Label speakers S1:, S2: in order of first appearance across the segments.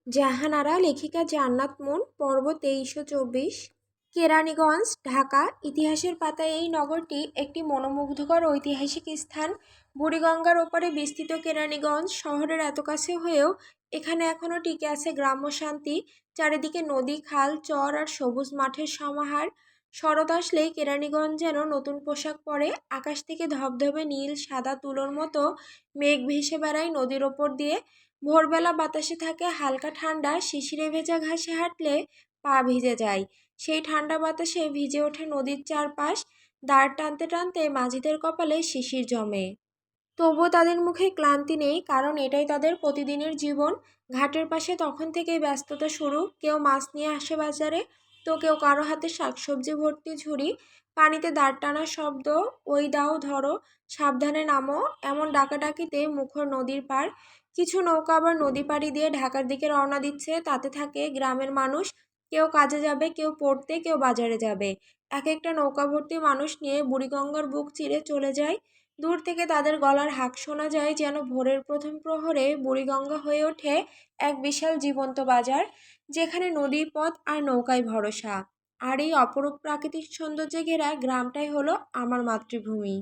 S1: জাহানারা লেখিকা জান্নাত মুন পর্ব 2324। কেরানীগঞ্জ, ঢাকা। ইতিহাসের পাতায় এই নগরটি একটি মনোমুগ্ধকর ঐতিহাসিক স্থান। বুড়িগঙ্গার ওপারে বিস্তৃত কেরানীগঞ্জ শহরের এত কাছে হয়েও এখানে এখনও টিকে আছে গ্রাম্য শান্তি। চারিদিকে নদী, খাল, চর আর সবুজ মাঠের সমাহার। শরৎ আসলেই কেরানীগঞ্জ যেন নতুন পোশাক পরে। আকাশ থেকে ধবধবে নীল সাদা তুলোর মতো মেঘ ভেসে বেড়ায় নদীর ওপর দিয়ে। ভোরবেলা বাতাসে থাকে হালকা ঠান্ডা, শিশিরে ভেজা ঘাসে হাঁটলে পা ভিজে যায়। সেই ঠান্ডা বাতাসে ভিজে ওঠে নদীর চারপাশ। দাঁড় টানতে টানতে মাঝিদের কপালে শিশির জমে। তবুও তাদের মুখে ক্লান্তি নেই, কারণ এটাই তাদের প্রতিদিনের জীবন। ঘাটের পাশে তখন থেকেই ব্যস্ততা শুরু। কেউ মাছ নিয়ে আসে বাজারে, তো কেউ কারো হাতে শাকসবজি ভর্তি ঝুড়ি। পানিতে দাঁড় টানার শব্দ, ওই দাও ধরো, সাবধানে নামো, এমন ডাকাডাকিতে মুখর নদীর পার। কিছু নৌকা আবার নদী পাড়ি দিয়ে ঢাকার দিকে রওনা দিচ্ছে। তাতে থাকে গ্রামের মানুষ। কেউ কাজে যাবে, কেউ পড়তে, কেউ বাজারে যাবে। এক একটা নৌকা ভর্তি মানুষ নিয়ে বুড়িগঙ্গার বুক চিরে চলে যায়। দূর থেকে তাদের গলার হাঁক শোনা যায়, যেন ভোরের প্রথম প্রহরে বুড়িগঙ্গা হয়ে ওঠে এক বিশাল জীবন্ত বাজার, যেখানে নদী পথ আর নৌকায় ভরসা। আর এই অপরূপ প্রাকৃতিক সৌন্দর্যে ঘেরা গ্রামটাই হলো আমার মাতৃভূমি।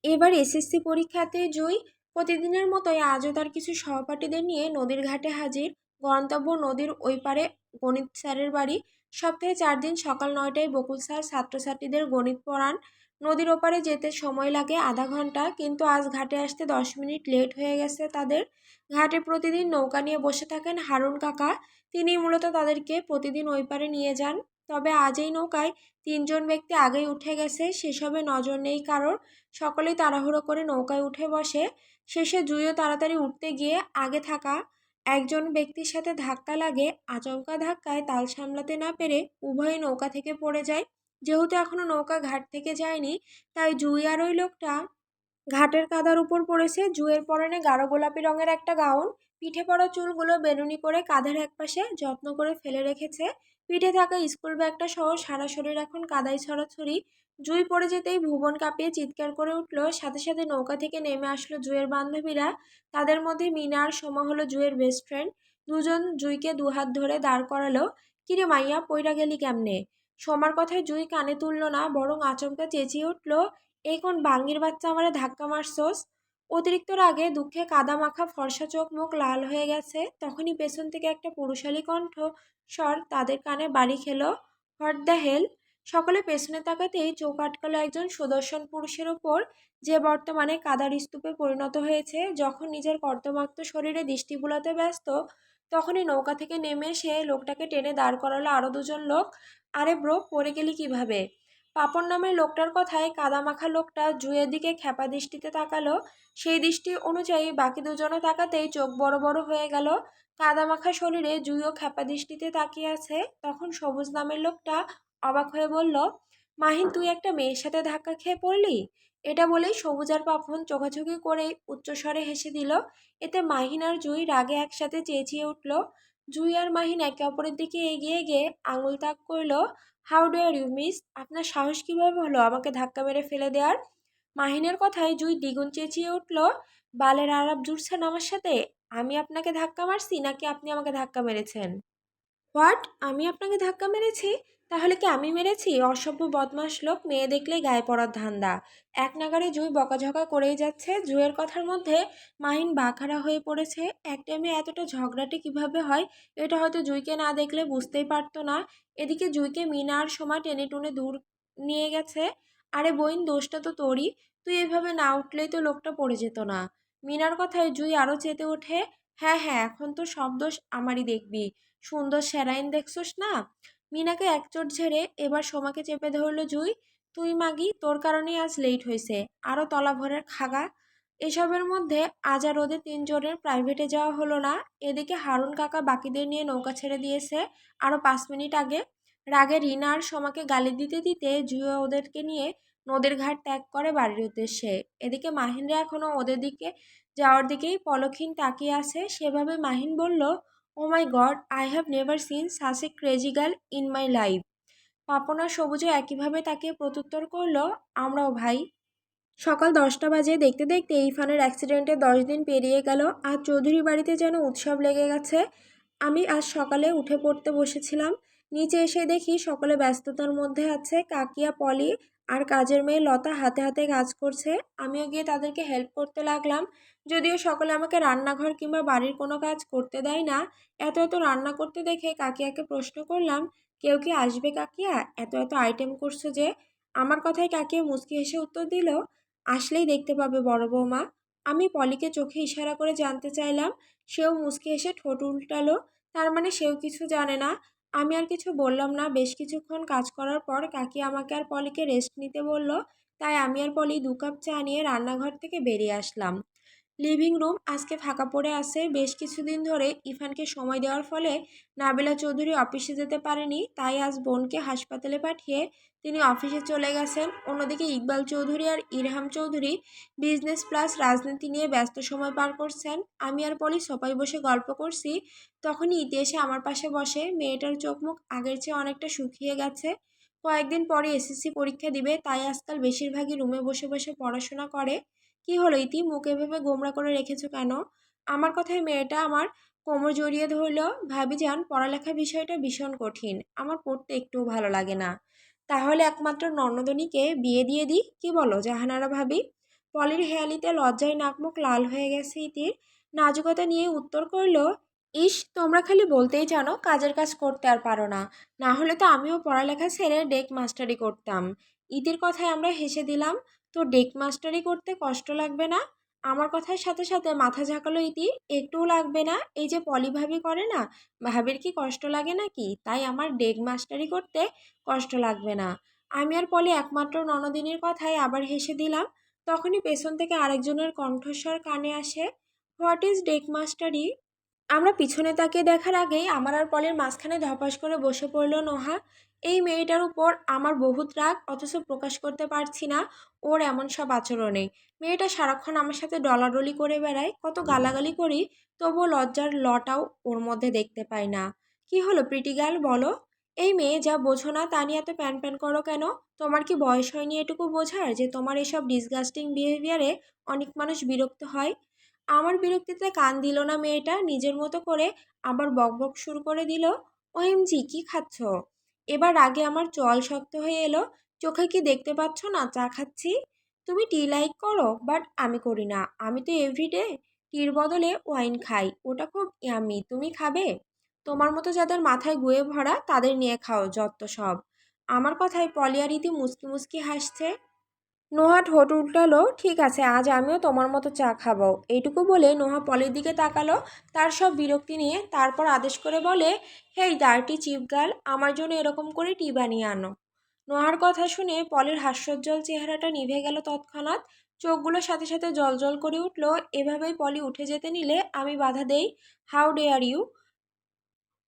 S1: এবার এসএসসি পরীক্ষাতে জয়ী। প্রতিদিনের মতোই আজও তার কিছু সহপাঠীদের নিয়ে নদীর ঘাটে হাজির। গন্তব্য নদীর ওই পারে গণিত স্যারের বাড়ি। সপ্তাহে 4 দিন সকাল 9টায় বকুল স্যার ছাত্রছাত্রীদের গণিত পড়ান। নদীর ওপারে যেতে সময় লাগে আধা ঘন্টা, কিন্তু আজ ঘাটে আসতে 10 মিনিট লেট হয়ে গেছে তাদের। ঘাটে প্রতিদিন নৌকা নিয়ে বসে থাকেন হারুন কাকা। তিনি মূলত তাদেরকে প্রতিদিন ওই পারে নিয়ে যান। তবে আজ এই নৌকায় 3জন ব্যক্তি আগেই উঠে গেছে, সেসবে নজর নেই কারোর। সকলেই তাড়াহুড়ো করে নৌকায় উঠে বসে। শেষে জুইও তাড়াতাড়ি উঠতে গিয়ে আগে থাকা একজন ব্যক্তির সাথে ধাক্কা লাগে। আচমকা ধাক্কায় তাল সামলাতে না পেরে উভয়ই নৌকা থেকে পড়ে যায়। যেহেতু এখনো নৌকা ঘাট থেকে যায়নি, তাই জুই আর ওই লোকটা ঘাটের কাদার উপর পড়েছে। জুয়ের পরনে গাঢ় গোলাপি রঙের একটা গাউন। পিঠে পড়া চুলগুলো বেনুনি করে কাঁধের একপাশে যত্ন করে ফেলে রেখেছে। পিঠে থাকা স্কুল ব্যাগটা সহ সারা শরীর এখন কাদায় ছড়াছড়ি। জুই পড়ে যেতেই ভুবন কাঁপিয়ে চিৎকার করে উঠল। সাথে সাথে নৌকা থেকে নেমে আসলো জুয়ের বান্ধবীরা। তাদের মধ্যে মিনা আর সোমা হলো জুয়ের বেস্ট ফ্রেন্ড। দুজন জুইকে দুহাত ধরে দাঁড় করালো। কিরে মাইয়া, পইরা গেলি কেমনে? সোমার কথায় জুই কানে তুলল না, বরং আচমকা চেঁচিয়ে উঠল, এই কোন বাঙ্গির বাচ্চা আমারে ধাক্কা মারছস? অতিরিক্ত রাগে দুঃখে কাদা মাখা ফর্সা চোখ মুখ লাল হয়ে গেছে। তখনই পেছন থেকে একটা পুরুষালী কণ্ঠ স্বর তাদের কানে বাড়ি খেলো, হোয়াট দ্য হেল! সকলে পেছনে তাকাতেই চোখ আটকালো একজন সুদর্শন পুরুষের ওপর, যে বর্তমানে কাদার স্তূপে পরিণত হয়েছে। যখন নিজের কর্দমাক্ত শরীরে দৃষ্টি বুলাতে ব্যস্ত, তখনই নৌকা থেকে নেমে এসে লোকটাকে টেনে দাঁড় করালো আরো দুজন লোক। আরে ব্রো, পড়ে গেলি কিভাবে? পাপন নামের লোকটার কথায় কাদামাখা লোকটা জুয়ের দিকে ক্ষেপা দৃষ্টিতে তাকালো। সেই দৃষ্টি অনুযায়ী বাকি দুজনে তাকাতেই চোখ বড় বড় হয়ে গেল। কাদামাখা শরীরে জুইও ক্ষেপা দৃষ্টিতে তাকিয়ে আছে। তখন সবুজ নামের লোকটা অবাক হয়ে বলল, মাহিন, তুই একটা মেয়ের সাথে ধাক্কা খেয়ে পড়লি? এটা বলেই সবুজ আর পাপন চোখাচোখি করেই উচ্চস্বরে হেসে দিল। এতে মাহিন আর জুই রাগে একসাথে চেঁচিয়ে উঠল। জুই আর মাহিন একে অপরের দিকে এগিয়ে গিয়ে আঙুল তাক করল। হাউ ডেয়ার ইউ মিস, আপনার সাহস কিভাবে হলো আমাকে ধাক্কা মেরে ফেলে দেওয়ার? মাহিনের কথায় জুই দ্বিগুণ চেঁচিয়ে উঠল, বালের আলাপ জুড়ছেন আমার সাথে? আমি আপনাকে ধাক্কা মারছি নাকি আপনি আমাকে ধাক্কা মেরেছেন? হোয়াট? আমি আপনাকে ধাক্কা মেরেছি? তাহলে কি আমি মেরেছি? অসভ্য বদমাশ লোক, মেয়ে দেখলেই গায়ে পড়ার ধান্দা। এক নাগাড়ে জুই বকাঝকা করেই যাচ্ছে। জুয়ের কথার মধ্যে মাহিন বাখারা হয়ে পড়েছে। এক টাইমে এতটা ঝগড়াটে কিভাবে হয়, এটা হয়তো জুইকে না দেখলে বুঝতেই পারতো না। এদিকে জুইকে মিনা আর সোমা টেনে টুনে দূর নিয়ে গেছে। আরে বইন, দোষটা তো তোরই। তুই এভাবে না উঠলেই তো লোকটা পড়ে যেত না। মিনার কথায় জুই আরও চেতে ওঠে। হ্যাঁ হ্যাঁ, এখন তো সব দোষ আমারই, দেখবি। সুন্দর স্যারাইন দেখছোস না? মিনাকে একচোট ঝেড়ে এবার সোমাকে চেপে ধরল জুই। তুই মাগি, তোর কারণেই আজ লেট হয়েছে। আরও তলা ভরের খাগা। এসবের মধ্যে আজ আর ওদের 3জনের প্রাইভেটে যাওয়া হলো না। এদিকে হারুন কাকা বাকিদের নিয়ে নৌকা ছেড়ে দিয়েছে আরও 5 মিনিট আগে। রাগে রিনা আর সোমাকে গালি দিতে দিতে জুই ওদেরকে নিয়ে নদীর ঘাট ত্যাগ করে বাড়ির উদ্দেশ্যে। এদিকে মাহিনরা এখনও ওদের দিকে যাওয়ার দিকেই পলকহীন তাকিয়ে আছে। সেভাবে মাহিন বলল, oh my god, I have never seen such a crazy girl in my life. Papon আর সবুজও একইভাবে তাকে প্রত্যুত্তর করল, আমরাও ভাই। সকাল 10টা বাজে। দেখতে দেখতে ইরফানের অ্যাক্সিডেন্টে 10 দিন পেরিয়ে গেল। আর চৌধুরী বাড়িতে যেন উৎসব লেগে গেছে। আমি আজ সকালে উঠে পড়তে বসেছিলাম। নিচে এসে দেখি সকলে ব্যস্ততার মধ্যে আছে। কাকিয়া, পলি আর কাজের মেয়ে লতা হাতে হাতে কাজ করছে। আমিও গিয়ে তাদেরকে হেল্প করতে লাগলাম। যদিও সকলে আমাকে রান্নাঘর কিংবা বাড়ির কোনো কাজ করতে দেয় না। এত এত রান্না করতে দেখে কাকিয়াকে প্রশ্ন করলাম, কেউ কি আসবে কাকিয়া? এত এত আইটেম করছো যে? আমার কথায় কাকিয়া মুচকি হেসে উত্তর দিল, আসলেই দেখতে পাবে বড় বৌমা। আমি পলিকে চোখে ইশারা করে জানতে চাইলাম। সেও মুচকি হেসে ঠোঁট উল্টালো। তার মানে সেও কিছু জানে না। আমি আর কিছু বললাম না। বেশ কিছুক্ষণ কাজ করার পর কাকি আমাকে আর পলিকে রেস্ট নিতে বলল। তাই আমি আর পলি 2 কাপ চা নিয়ে রান্নাঘর থেকে বেরিয়ে আসলাম। লিভিং রুম আজকে ফাঁকা পড়ে আছে। বেশ কিছুদিন ধরে ইরফানকে সময় দেওয়ার ফলে নাবিলা চৌধুরী অফিসে যেতে পারেনি। তাই আজ বোনকে হাসপাতালে পাঠিয়ে তিনি অফিসে চলে গেছেন। অন্যদিকে ইকবাল চৌধুরী আর ইরহাম চৌধুরী বিজনেস প্লাস রাজনীতি নিয়ে ব্যস্ত সময় পার করছেন। আমি আর পলি সোফায় বসে গল্প করছি। তখনই ইতি এসে আমার পাশে বসে। মেয়েটার চোখ মুখ আগের চেয়ে অনেকটা শুকিয়ে গেছে। কয়েকদিন পরে এসএসসি পরীক্ষা দিবে, তাই আজকাল বেশিরভাগই রুমে বসে বসে পড়াশোনা করে। কি হলো ইতি, মুখ এভাবে গোমড়া করে রেখেছো কেন? আমার কথায় মেয়েটা আমার কোমর জড়িয়ে ধরল। ভাবিজান, পড়ালেখা বিষয়টা ভীষণ কঠিন। আমার পড়তে একটুও ভালো লাগে না। তাহলে একমাত্র ননদনীকে বিয়ে দিয়ে দিই, কি বলো জাহানারা ভাবি? পলির হেয়ালিতে লজ্জায় নাক মুখ লাল হয়ে গেছে ইতির। নাজুকতা নিয়ে উত্তর করল, ইস, তোমরা খালি বলতেই জানো, কাজের কাজ করতে আর পারো না। না হলে তো আমিও পড়ালেখা ছেড়ে ডেক মাস্টারি করতাম। ইতির কথায় আমরা হেসে দিলাম। তো ডেক মাস্টারি করতে কষ্ট লাগবে না? আমার কথার সাথে সাথে মাথা ঝাঁকালো ইতি। একটুও লাগবে না। এই যে পলি ভাবি করে না, ভাবির কি কষ্ট লাগে নাকি? তাই আমার ডেক মাস্টারি করতে কষ্ট লাগবে না। আমি আর পলি একমাত্র ননদিনীর কথায় আবার হেসে দিলাম। তখনই পেছন থেকে আরেকজনের কণ্ঠস্বর কানে আসে, হোয়াট ইজ ডেক মাস্টারি? আমরা পিছনে তাকিয়ে দেখার আগেই আমার আর পলের মাঝখানে ধপাস করে বসে পড়ল নোহা। এই মেয়েটার উপর আমার বহুত রাগ, অথচ প্রকাশ করতে পারছি না ওর এমন সব আচরণে। মেয়েটা সারাক্ষণ আমার সাথে ডলাডলি করে বেড়ায়। কত গালাগালি করি, তবুও লজ্জার লটাও ওর মধ্যে দেখতে পাই না। কি হলো প্রিটি গার্ল, বলো। এই মেয়ে, যা বোঝো না তা নিয়ে এত প্যান প্যান করো কেন? তোমার কি বয়স হয়নি এটুকু বোঝার যে তোমার এসব ডিসগাস্টিং বিহেভিয়ারে অনেক মানুষ বিরক্ত হয়? আমার বিরক্তিতে কান দিল না মেয়েটা। নিজের মতো করে আবার বকবক শুরু করে দিল। ওএমজি, কি খাচ্ছ? এবার রাগে আমার চোয়াল শক্ত হয়ে এলো। চোখে কি দেখতে পাচ্ছ না চা খাচ্ছি? তুমি টি লাইক করো, বাট আমি করি না। আমি তো এভরিডে টির বদলে ওয়াইন খাই, ওটা খুব ইয়ামি। তুমি খাবে? তোমার মতো যাদের মাথায় গুয়ে ভরা তাদের নিয়ে খাও যত সব। আমার কথায় পলি আর রীতি মুচকি মুচকি হাসছে। নোহা ঠোঁট উল্টালো, ঠিক আছে, আজ আমিও তোমার মতো চা খাবো। এইটুকু বলে নোহা পলির দিকে তাকালো তার সব বিরক্তি নিয়ে। তারপর আদেশ করে বলে, হেই ডার্টি চিপ গার্ল, আমার জন্য এরকম করে টি বানিয়ে আনো। নোহার কথা শুনে পলির হাস্যোজ্জ্বল চেহারাটা নিভে গেল তৎক্ষণাৎ। চোখগুলোর সাথে সাথে জলজল করে উঠল। এভাবেই পলি উঠে যেতে নিলে আমি বাধা দেই। How dare you!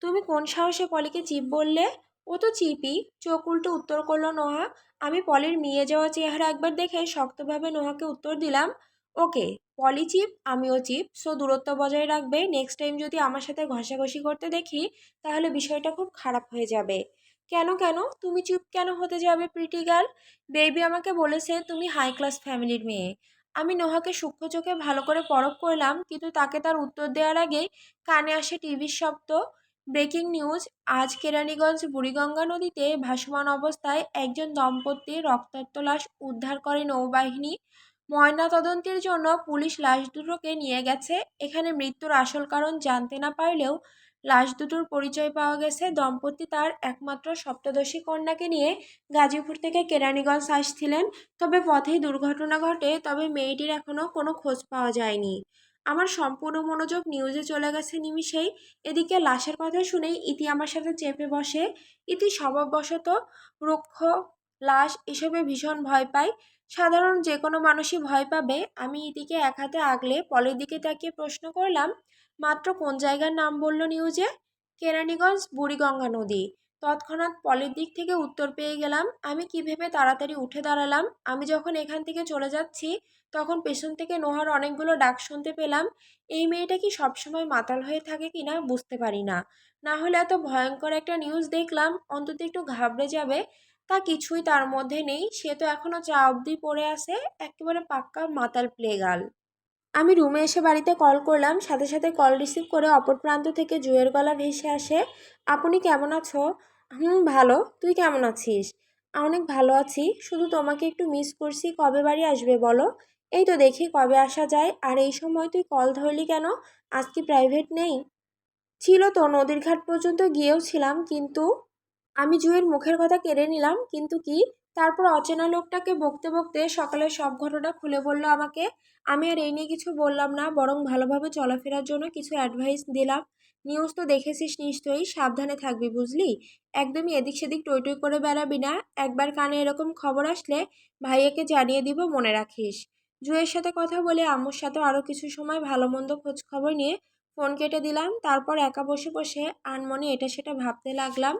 S1: তুমি কোন সাহসে পলিকে চিপ বললে? ও তো চিপই, চোখ উল্টে উত্তর করলো নোহা। আমি পলির মিয়ে যাওয়া চেহারা একবার দেখে শক্তভাবে নোহাকে উত্তর দিলাম, ওকে, পলি চিপ, আমিও চিপ, সো দূরত্ব বজায় রাখবে। নেক্সট টাইম যদি আমার সাথে ঘষাঘষি করতে দেখি, তাহলে বিষয়টা খুব খারাপ হয়ে যাবে। কেন কেন? তুমি চুপ কেন হতে যাবে প্রিটি গার্ল? বেবি আমাকে বলেছে তুমি হাই ক্লাস ফ্যামিলির মেয়ে। আমি নোহাকে সূক্ষ্ম চোখে ভালো করে পরখ করলাম, কিন্তু তাকে তার উত্তর দেওয়ার আগেই কানে আসে টিভির শব্দ। ব্রেকিং নিউজ, আজ কেরানীগঞ্জ বুড়িগঙ্গা নদীতে ভাসমান অবস্থায় একজন দম্পতির রক্তাক্ত লাশ উদ্ধার করে নৌবাহিনী। ময়নাতদন্তের জন্য পুলিশ লাশ দুটোকে নিয়ে গেছে। এখানে মৃত্যুর আসল কারণ জানতে না পারলেও লাশ দুটোর পরিচয় পাওয়া গেছে। দম্পতি তার একমাত্র সপ্তদশী কন্যাকে নিয়ে গাজীপুর থেকে কেরানীগঞ্জ আসছিলেন। তবে পথেই দুর্ঘটনা ঘটে। তবে মেয়েটির এখনও কোনো খোঁজ পাওয়া যায়নি। আমার সম্পূর্ণ মনোযোগ নিউজে চলে গেছে নিমিষেই। এদিকে লাশের কথা শুনেই ইতি আমার সাথে চেপে বসে। ইতি স্বভাববশত রুক্ষ, লাশ এসবে ভীষণ ভয় পায়। সাধারণ যে কোনো মানুষই ভয় পাবে। আমি ইতিকে এক হাতে আগলে পলের দিকে তাকিয়ে প্রশ্ন করলাম, মাত্র কোন জায়গার নাম বলল নিউজে? কেরানীগঞ্জ বুড়িগঙ্গা নদী। তৎক্ষণাৎ পলের দিক থেকে উত্তর পেয়ে গেলাম। আমি কি ভেবে তাড়াতাড়ি উঠে দাঁড়ালাম। আমি যখন এখান থেকে চলে যাচ্ছি, তখন পেছন থেকে নোহার অনেকগুলো ডাক শুনতে পেলাম। এই মেয়েটা কি সবসময় মাতাল হয়ে থাকে কিনা বুঝতে পারি না। না হলে এত ভয়ঙ্কর একটা নিউজ দেখলাম অন্তত একটু ঘাবড়ে যাবে, তা কিছুই তার মধ্যে নেই। সে তো এখনো চা অবধি পড়ে আছে, একেবারে পাক্কা মাতাল প্লে গার্ল। আমি রুমে এসে বাড়িতে কল করলাম, সাথে সাথে কল রিসিভ করে অপর প্রান্ত থেকে জুয়ের গলা ভেসে আসে, আপনি কেমন আছো? ভালো, তুই কেমন আছিস? অনেক ভালো আছি, শুধু তোমাকে একটু মিস করছি, কবে বাড়ি আসবে বলো? এই তো দেখি কবে আসা যায়। আর এই সময় তুই কল ধরলি কেন? আজ কি প্রাইভেট নেই? ছিল তো, নদীর ঘাট পর্যন্ত গিয়েও ছিলাম, কিন্তু আমি জুয়ের মুখের কথা কেড়ে নিলাম, কিন্তু কি? তারপর অচেনা লোকটাকে বকতে বকতে সকালের সব ঘটনা খুলে বলল আমাকে। আমি আর এই নিয়ে কিছু বললাম না, বরং ভালোভাবে চলাফেরার জন্য কিছু অ্যাডভাইস দিলাম। নিউজ তো দেখেছিস নিশ্চয়ই, সাবধানে থাকবি বুঝলি। একদমই এদিক সেদিক টই টই করে বেড়াবি না। একবার কানে এরকম খবর আসলে ভাইয়াকে জানিয়ে দিব, মনে রাখিস। জুয়ের সাথে কথা বলে আম্মুর সাথে আরও কিছু সময় ভালো মন্দ খোঁজ খবর নিয়ে ফোন কেটে দিলাম। তারপর একা বসে বসে আনমনে এটা সেটা ভাবতে লাগলাম।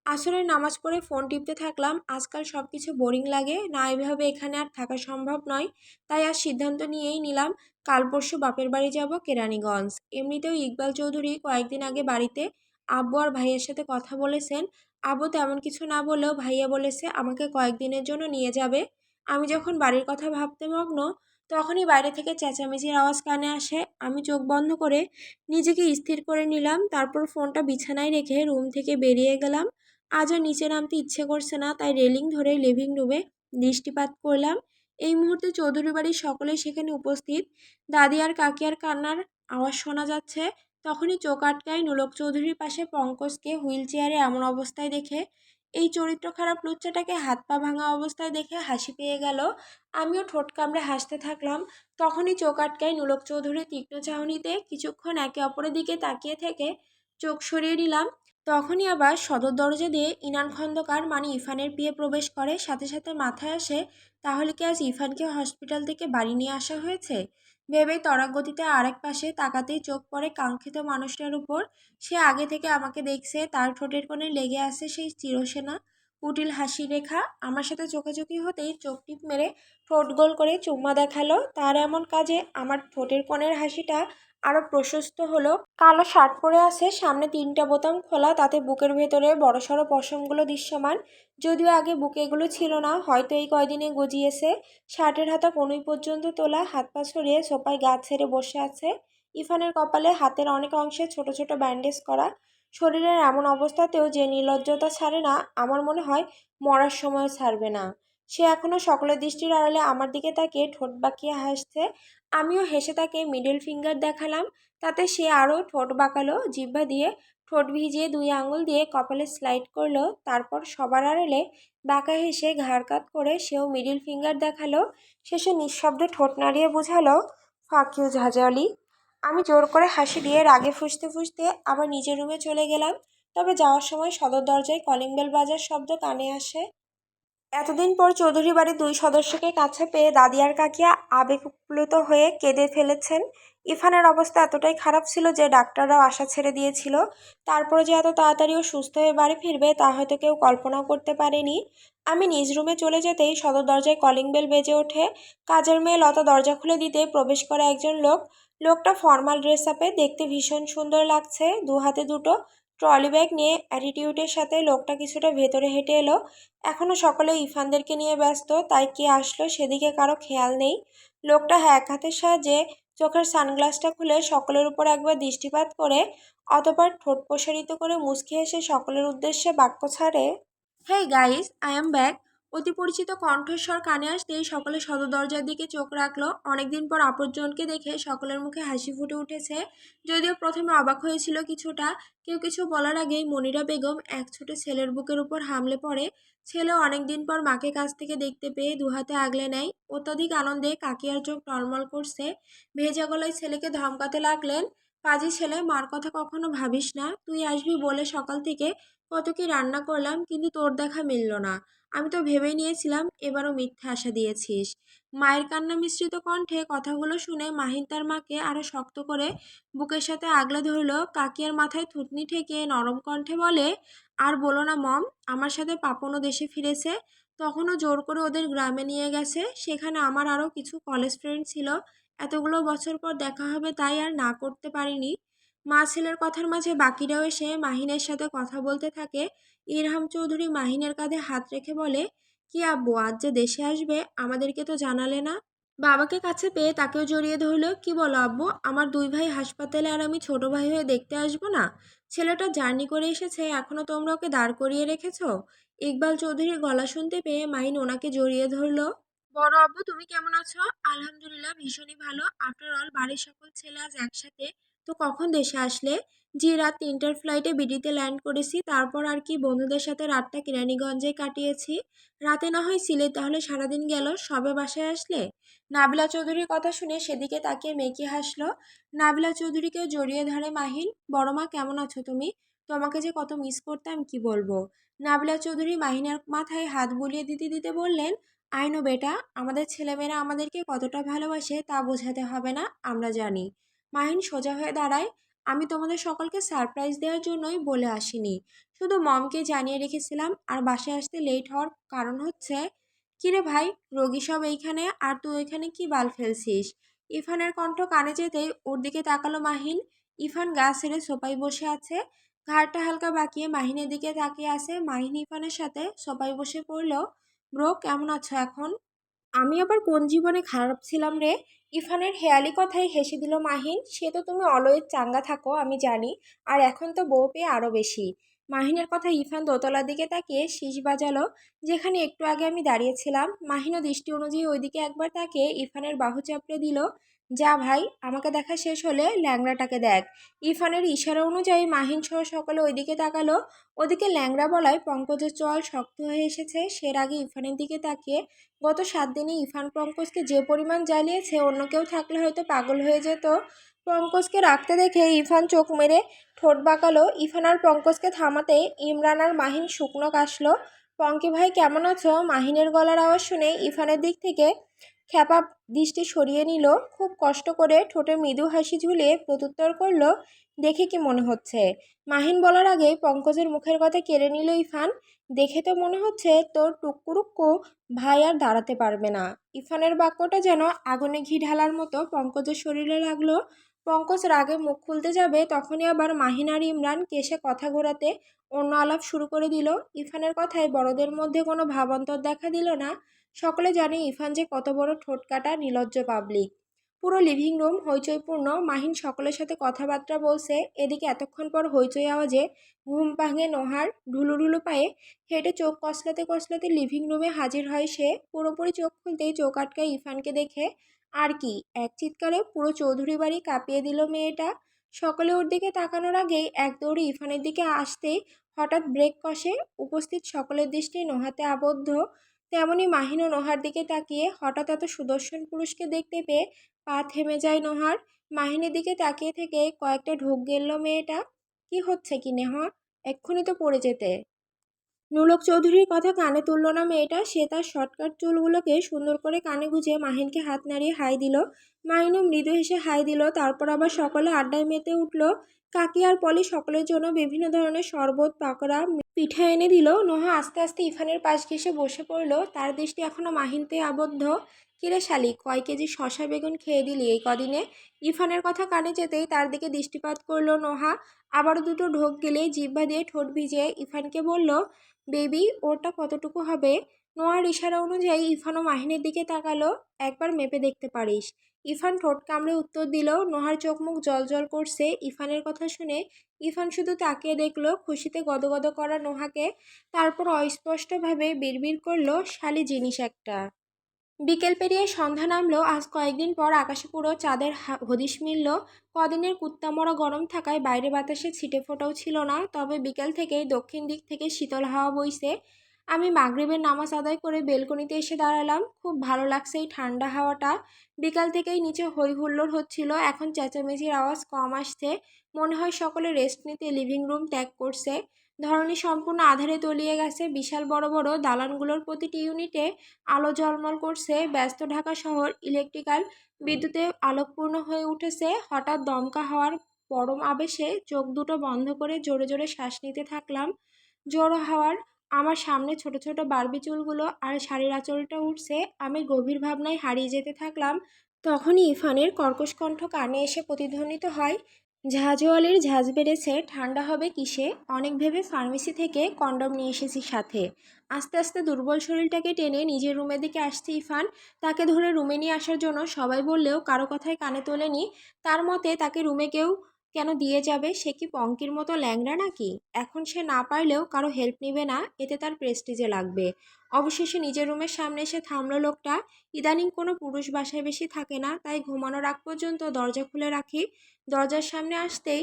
S1: আসরের নামাজ পড়ে ফোন টিপতে থাকলাম। আজকাল সব কিছু বোরিং লাগে না, এভাবে এখানে আর থাকা সম্ভব নয়। তাই আজ সিদ্ধান্ত নিয়েই নিলাম, কাল পরশু বাপের বাড়ি যাব কেরানীগঞ্জ। এমনিতেও ইকবাল চৌধুরী কয়েকদিন আগে বাড়িতে আব্বু আর ভাইয়ের সাথে কথা বলেছেন। আব্বু তেমন কিছু না বলেও ভাইয়া বলেছে আমাকে কয়েকদিনের জন্য নিয়ে যাবে। আমি যখন বাড়ির কথা ভাবতে মগ্ন, তখনই বাইরে থেকে চেঁচামেচির আওয়াজ কানে আসে। আমি চোখ বন্ধ করে নিজেকে স্থির করে নিলাম, তারপর ফোনটা বিছানায় রেখে রুম থেকে বেরিয়ে গেলাম। আজ আর নিচে নামতে ইচ্ছে করছে না, তাই রেলিং ধরে লিভিং রুমে দৃষ্টিপাত করলাম। এই মুহূর্তে চৌধুরী বাড়ির সকলেই সেখানে উপস্থিত। দাদি আর কাকিয়ার কান্নার আওয়াজ শোনা যাচ্ছে। তখনই চোখ আটকায় নুলক চৌধুরীর পাশে পঙ্কজকে হুইল চেয়ারে এমন অবস্থায় দেখে। এই চরিত্র খারাপ লুচ্চাটাকে হাত পা ভাঙা অবস্থায় দেখে হাসি পেয়ে গেল। আমিও ঠোঁট কামড়ে হাসতে থাকলাম। তখনই চোখ আটকায় নুলক চৌধুরীর তীক্ষ্ণ চাহনিতে। কিছুক্ষণ একে অপরের দিকে তাকিয়ে থেকে চোখ সরিয়ে নিলাম। তখনই আবার সদর দরজা দিয়ে ইনান খন্দকার মানে ইরফানের বিয়ে প্রবেশ করে। সাথে সাথে মাথায় আসে, তাহলে কি আজ ইরফানকে হসপিটাল থেকে বাড়ি নিয়ে আসা হয়েছে? ভেবেই ত্বরাক গতিতে আরেক পাশে তাকাতেই চোখ পড়ে কাঙ্ক্ষিত মানুষটার উপর। সে আগে থেকে আমাকে দেখছে, তার ঠোঁটের কোণে লেগে আছে সেই চিরসেনা কুটিল হাসির রেখা। আমার সাথে চোখাচোখি হতেই চোখ টিপ মেরে ঠোঁট গোল করে চুম্মা দেখালো। তার এমন কাজে আমার ঠোঁটের কোণের হাসিটা আরো প্রশস্ত হলো। কালো শার্ট পরে আছে, সামনে 3টা বোতাম খোলা, তাতে বুকের ভেতরে বড়সড় পশমগুলো দৃশ্যমান। যদিও আগে বুকে এগুলো ছিল না, হয়তো এই কয়দিনে গজিয়েছে। শার্টের হাতা কনুই পর্যন্ত তোলা, হাত পা ছড়িয়ে সোফায় গা ছেড়ে বসে আছে। ইরফানের কপালে হাতের অনেক অংশে ছোট ছোট ব্যান্ডেজ করা। শরীরের এমন অবস্থাতেও যে নির্লজ্জতা ছাড়ে না, আমার মনে হয় মরার সময় ছাড়বে না। সে এখনো সকলের দৃষ্টির আড়ালে আমার দিকে তাকিয়ে ঠোঁট বাঁকিয়ে হাসছে। আমিও হেসে তাকে মিডল ফিঙ্গার দেখালাম। তাতে সে আরও ঠোঁট বাঁকালো, জিহ্বা দিয়ে ঠোঁট ভিজিয়ে 2 আঙুল দিয়ে কপালে স্লাইড করলো। তারপর সবার আড়ালে বাঁকা হেসে ঘাড় কাত করে সেও মিডল ফিঙ্গার দেখালো। শেষে নিঃশব্দে ঠোঁট নাড়িয়ে বোঝালো, ফাক ইউ ঝাঁঝালি। আমি জোর করে হাসি দিয়ে রাগে ফুঁসতে ফুঁসতে আবার নিজের রুমে চলে গেলাম। তবে যাওয়ার সময় সদর দরজায় কলিং বেল বাজার শব্দ কানে আসে। এতদিন পর চৌধুরী বাড়ির 2 সদস্যকে কাছে পেয়ে দাদি আর কাকিয়া আবেগপ্লুত হয়ে কেঁদে ফেলেছেন। ইরফানের অবস্থা এতটাই খারাপ ছিল যে ডাক্তাররাও আশা ছেড়ে দিয়েছিল। তারপরে যে এত তাড়াতাড়ি ও সুস্থ হয়ে বাড়ি ফিরবে তা হয়তো কেউ কল্পনাও করতে পারেনি। আমি নিজ রুমে চলে যেতেই সদর দরজায় কলিং বেল বেজে ওঠে। কাজের মেয়ে লতা দরজা খুলে দিতে প্রবেশ করে একজন লোক। লোকটা ফর্মাল ড্রেস আপে, দেখতে ভীষণ সুন্দর লাগছে। 2 হাতে দুটো ট্রলি ব্যাগ নিয়ে অ্যাটিটিউডের সাথে লোকটা কিছুটা ভেতরে হেঁটে এলো। এখনো সকলে ইরফানদেরকে নিয়ে ব্যস্ত, তাই কে আসলো সেদিকে কারো খেয়াল নেই। লোকটা এক হাতের সাহায্যে চোখের সানগ্লাসটা খুলে সকলের উপর একবার দৃষ্টিপাত করে অতঃপর ঠোঁট প্রসারিত করে মুচকি হেসে সকলের উদ্দেশ্যে বাক্য ছাড়ে, hey guys, I am back. অতি পরিচিত কণ্ঠস্বর কানে আসতেই সকলে সদর দরজার দিকে চোখ রাখলো। অনেকদিন পর আপনজনকে দেখে সকলের মুখে হাসি ফুটে উঠেছে। যদিও প্রথমে অবাক হয়েছিল কিছুটা। কেউ কিছু বলার আগেই মনিরা বেগম এক ছোট ছেলের বুকের উপর হামলে পড়ে। ছেলেও অনেকদিন পর মাকে কাছ থেকে দেখতে পেয়ে 2 হাতে আগলে নেয়। অত্যধিক আনন্দে কাকিয়ার চোখ টলমল করছে। ভেজা গলায় ছেলেকে ধমকাতে লাগলেন, পাজি ছেলে, মার কথা কখনো ভাবিস না। তুই আসবি বলে সকাল থেকে কত কি রান্না করলাম, কিন্তু তোর দেখা মিলল না। আমি তো ভেবেই নিয়েছিলাম এবারও মিথ্যা আশা দিয়েছিস। মায়ের কান্না মিশ্রিত কণ্ঠে কথাগুলো শুনে মাহিন তার মাকে আরো শক্ত করে বুকের সাথে আগলে ধরল। কাকিয়ার মাথায় থুতনি ঠেকিয়ে নরম কণ্ঠে বলে, আর বলো না মম, আমার সাথে পাপনও দেশে ফিরেছে। তখনও জোর করে ওদের গ্রামে নিয়ে গেছে। সেখানে আমার আরও কিছু কলেজ ফ্রেন্ড ছিল। এতগুলো বছর পর দেখা হবে তাই আর না করতে পারিনি। মা ছেলের কথার মাঝে বাকিরাও এসে মাহিনের সাথে কথা বলতে থাকে। ইরহাম চৌধুরী মাহিনের কাঁধে হাত রেখে বলে, কি আব্বু, আজ যে দেশে আসবে আমাদেরকে তো জানালে না? বাবাকে কাছে পেয়ে তাকেও জড়িয়ে ধরলো। কি বলো আব্বু, আমার দুই ভাই হাসপাতালে আর আমি ছোট ভাই হয়ে দেখতে আসবো না? ছেলেটা জার্নি করে এসেছে, এখনো তোমরা ওকে দাঁড় করিয়ে রেখেছো? ইকবাল চৌধুরীর গলা শুনতে পেয়ে মাহিন ওনাকে জড়িয়ে ধরলো। বড় আব্বু, তুমি কেমন আছো? আলহামদুলিল্লাহ, ভীষণই ভালো। আফটার অল বাড়ির সকল ছেলে আজ একসাথে। তো কখন দেশে আসলে? জি, রাত 3টার ফ্লাইটে বিডিতে ল্যান্ড করেছি। তারপর আর কি, বন্ধুদের সাথে রাতটা কেরানীগঞ্জে কাটিয়েছি। রাতে না হয় সিলেট, তাহলে সারাদিন গেল। সবে বাসায় আসলে? নাবিলা চৌধুরীর কথা শুনে সেদিকে তাকিয়ে মেকি হাসলো। নাবিলা চৌধুরীকে জড়িয়ে ধরে মাহিন। বড় মা, কেমন আছো তুমি? তোমাকে যে কত মিস করতাম, কি বলবো। নাবিলা চৌধুরী মাহিনের মাথায় হাত বুলিয়ে দিতে দিতে বললেন, আইনো বেটা, আমাদের ছেলেমেয়েরা আমাদেরকে কতটা ভালোবাসে তা বোঝাতে হবে না, আমরা জানি। মাহিন সোজা হয়ে দাঁড়ায়। আমি তোমাদের সকলকে সারপ্রাইজ দেওয়ার জন্যই বলে আসিনি, শুধু মমকে জানিয়ে রেখেছিলাম। আর বাসায় আসতে লেট হওয়ার কারণ হচ্ছে, কিরে ভাই, রোগী সব এইখানে আর তুই ওইখানে কি বাল ফেলছিস? ইরফানের কণ্ঠ কানে যেতেই ওর দিকে তাকালো মাহিন। ইরফান গা ছেড়ে সোফায় বসে আছে, ঘাড়টা হালকা বাঁকিয়ে মাহিনের দিকে তাকিয়ে আছে। মাহিন ইরফানের সাথে সোফায় বসে পড়ল। ব্রো, কেমন আছো এখন? আমি আবার কোন জীবনে খারাপ ছিলাম রে? ইরফানের হেয়ালি কথায় হেসে দিল মাহিন। সে তো তুমি অলওয়েজ চাঙ্গা থাকো, আমি জানি। আর এখন তো বউ পেয়ে আরো বেশি। মাহিনের কথা ইরফান দোতলার দিকে তাকিয়ে শীষ বাজালো, যেখানে একটু আগে আমি দাঁড়িয়েছিলাম। মাহিনও দৃষ্টি অনুযায়ী ওইদিকে একবার তাকিয়ে ইরফানের বাহু চাপড়ে দিল। যা ভাই, আমাকে দেখা শেষ হলে ল্যাংড়াটাকে দেখ। ইরফানের ইশারা অনুযায়ী মাহিন সহ সকলে ওইদিকে তাকালো। ওদিকে ল্যাংড়া বলায় পঙ্কজের চোয়াল শক্ত হয়ে এসেছে। সে আগে ইরফানের দিকে তাকিয়ে, গত 7 দিনে ইরফান পঙ্কজকে যে পরিমাণ জ্বালিয়েছে, অন্য কেউ থাকলে হয়তো পাগল হয়ে যেত। পঙ্কজকে রাখতে দেখে ইরফান চোখ মেরে ঠোঁট বাঁকালো। ইরফান আর পঙ্কজকে থামাতে ইমরান আর মাহিন শুকনো কাশলো। পঙ্কি ভাই, কেমন আছো? মাহিনের গলার আওয়াজ শুনে ইরফানের দিক থেকে খ্যাপা দৃষ্টি সরিয়ে নিল। খুব কষ্ট করে ঠোঁটে মৃদু হাসি ঝুলিয়ে প্রত্যুত্তর করলো, দেখে কি মনে হচ্ছে? মাহিন বলার আগেই পঙ্কজের মুখের কথা কেড়ে নিল ইরফান। দেখে তো মনে হচ্ছে তোর টুক্কুরুক্কু ভাই আর দাঁড়াতে পারবে না। ইরফানের বাক্যটা যেন আগুনে ঘি ঢালার মতো পঙ্কজের শরীরে লাগলো। পঙ্কজ রাগে মুখ খুলতে যাবে, তখনই আবার মাহিন আর ইমরান কেসে কথা ঘোরাতে অন্য আলাপ শুরু করে দিল। ইরফানের কথায় বড়দের মধ্যে কোনো ভাবান্তর দেখা দিল না। সকলে জানে ইরফান যে কত বড় ঠোঁটকাটা নির্লজ্জ পাবলিক। পুরো লিভিং রুম হইচইপূর্ণ। মাহিন সকলের সাথে কথাবার্তা বলছে। এদিকে এতক্ষণ পর হইচই আওয়াজে ঘুম ভাঙে নোহার। ঢুলু ঢুলু পায়ে হেঁটে চোখ কসলাতে কসলাতে লিভিং রুমে হাজির হয় সে। পুরোপুরি চোখ খুলতেই চোখ আটকায় ইরফানকে দেখে। আর কি, এক চিৎকারে পুরো চৌধুরী বাড়ি কাঁপিয়ে দিল মেয়েটা। সকলে ওর দিকে তাকানোর আগেই এক দৌড়ে ইরফানের দিকে আসতেই হঠাৎ ব্রেক কষে। উপস্থিত সকলের দৃষ্টি নোহাতে আবদ্ধ। তেমনি মাহিন ও নোহার দিকে তাকিয়ে হঠাৎ এত সুদর্শন পুরুষকে দেখতে পেয়ে পা থেমে যায় নোহার। মাহিনের দিকে তাকিয়ে থেকে কয়েকটা ঢোক গেল মেয়েটা। কি হচ্ছে কি নেহা? এক্ষুনি তো পড়ে যেতে। নোলক চৌধুরীর কথা কানে তুলল না মেয়েটা। সে তার শর্টকাট চুলগুলোকে সুন্দর করে কানে গুজে মাহিনকে হাত নাড়িয়ে হাই দিল। মাহিনও মৃদু হেসে হাই দিল। তারপর আবার সকলে আড্ডায় মেতে উঠল। কাকি আর পলি সকলের জন্য বিভিন্ন ধরনের শরবত, পাকোড়া, পিঠা এনে দিল। নোহা আস্তে আস্তে ইরফানের পাশ ঘেঁষে বসে পড়ল। তার দৃষ্টি এখনো মাহিনতে আবদ্ধ। কিরে শালি, কয় কেজি শশা বেগুন খেয়ে দিলি এই কদিনে? ইরফানের কথা কানে যেতেই তার দিকে দৃষ্টিপাত করলো নোহা। আবারও দুটো ঢোক গেলেই জিহ্বা দিয়ে ঠোঁট ভিজিয়ে ইরফানকে বলল, বেবি, ওটা কতটুকু হবে? নোয়ার ইশারা অনুযায়ী ইরফানও মাহিনের দিকে তাকালো। একবার মেপে দেখতে পারিস। ইরফান ঠোঁট কামড়ে উত্তর দিল। নোহার চোখ মুখ জল করছে ইরফানের কথা শুনে। ইরফান শুধু তাকিয়ে দেখলো খুশিতে গদগদ করা নোহাকে। তারপর অস্পষ্টভাবে বিড়বিড় করলো, শালি জিনিস একটা। বিকেল পেরিয়ে সন্ধ্যা নামলো। আজ কয়েকদিন পর আকাশে পুরো চাঁদের হদিশ মিলল। কদিনের কুত্তামরা গরম থাকায় বাইরে বাতাসে ছিটে ফোটাও ছিল না। তবে বিকেল থেকেই দক্ষিণ দিক থেকে শীতল হাওয়া বইছে। আমি মাগরিবের নামাজ আদায় করে বেলকনিতে এসে দাঁড়ালাম। খুব ভালো লাগছে এই ঠান্ডা হাওয়াটা। বিকাল থেকেই নিচে হই হুল্লোড় হচ্ছিল, এখন চেঁচামেচির আওয়াজ কম আসছে। মনে হয় সকলে রেস্ট নিতে লিভিং রুম ত্যাগ করছে। ধরনী সম্পূর্ণ আঁধারে তলিয়ে গেছে। বিশাল বড় বড় দালানগুলোর প্রতিটি ইউনিটে আলো ঝলমল করছে। ব্যস্ত ঢাকা শহর ইলেকট্রিক্যাল বিদ্যুতে আলোকপূর্ণ হয়ে উঠেছে। হঠাৎ দমকা হওয়ার পরম আবেশে চোখ দুটো বন্ধ করে জোরে জোরে শ্বাস নিতে থাকলাম। জোড়ো হাওয়ার আমার সামনে ছোট ছোট বারবি চুলগুলো আর শাড়ির আঁচলটা উঠছে। আমি গভীর ভাবনায় হারিয়ে যেতে থাকলাম। তখনই ইরফানের কর্কশ কণ্ঠ কানে এসে প্রতিধ্বনিত হয়, ঝাঁঝওয়ালির ঝাঁঝ বেড়েছে, ঠান্ডা হবে কিসে, অনেক ভেবে ফার্মেসি থেকে কন্ডম নিয়ে এসেছি সাথে। আস্তে আস্তে দুর্বল শরীরটাকে টেনে নিজের রুমের দিকে আসছে ইরফান। তাকে ধরে রুমে নিয়ে আসার জন্য সবাই বললেও কারো কথায় কানে তোলেনি। তার মতে তাকে রুমে কেউ কেন দিয়ে যাবে, সে কি পঙ্কির মতো ল্যাংড়া নাকি? এখন সে না পারলেও কারো হেল্প নেবে না, এতে তার প্রেস্টিজে লাগবে। অবশেষে নিজের রুমের সামনে এসে থামলো লোকটা। ইদানিং কোনো পুরুষ বাসায় বেশি থাকে না, তাই ঘুমানোর আগ পর্যন্ত দরজা খুলে রাখি। দরজার সামনে আসতেই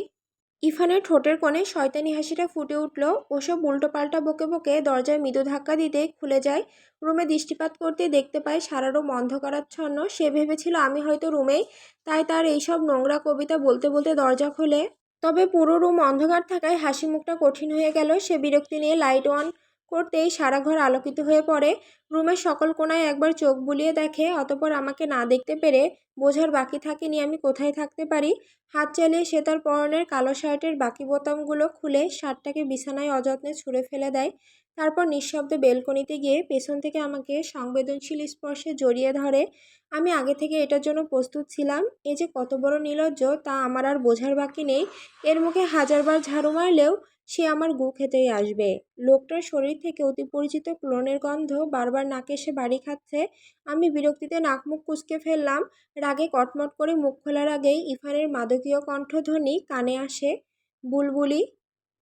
S1: ইরফানের ঠোঁটের কোণে শয়তানি হাসিটা ফুটে উঠল। ওসব উল্টোপাল্টা বকে বকে দরজায় মৃদু ধাক্কা দিতেই খুলে যায়। রুমে দৃষ্টিপাত করতেই দেখতে পায় সারা রুম অন্ধকারাচ্ছন্ন। সে ভেবেছিল আমি হয়তো রুমেই, তাই তার এইসব নোংরা কবিতা বলতে বলতে দরজা খোলে। তবে পুরো রুম অন্ধকার থাকায় হাসি মুখটা কঠিন হয়ে গেল। সে বিরক্তি নিয়ে লাইট অন করতেই সারা ঘর আলোকিত হয়ে পড়ে। রুমের সকল কোণায় একবার চোখ বুলিয়ে দেখে, অতঃপর আমাকে না দেখতে পেরে বোঝার বাকি থাকেনি আমি কোথায় থাকতে পারি। হাত চালিয়ে সে তার পরনের কালো শার্টের বাকি বোতামগুলো খুলে শার্টটাকে বিছানায় অযত্নে ছুঁড়ে ফেলে দেয়। তারপর নিঃশব্দে বেলকনিতে গিয়ে পেছন থেকে আমাকে সংবেদনশীল স্পর্শে জড়িয়ে ধরে। আমি আগে থেকে এটার জন্য প্রস্তুত ছিলাম। এ যে কত বড় নির্লজ্জ তা আমার আর বোঝার বাকি নেই। এর মুখে হাজারবার ঝাড়ু মারলেও সে আমার গু খেতেই আসবে। লোকটার শরীর থেকে অতি পরিচিত ক্লোনের গন্ধ বারবার নাকে এসে বাড়ি খাচ্ছে। আমি বিরক্তিতে নাক মুখ কুঁচকে ফেললাম। রাগে কটমট করে মুখ খোলার আগেই ইরফানের মাদকীয় কণ্ঠধ্বনি কানে আসে। বুলবুলি।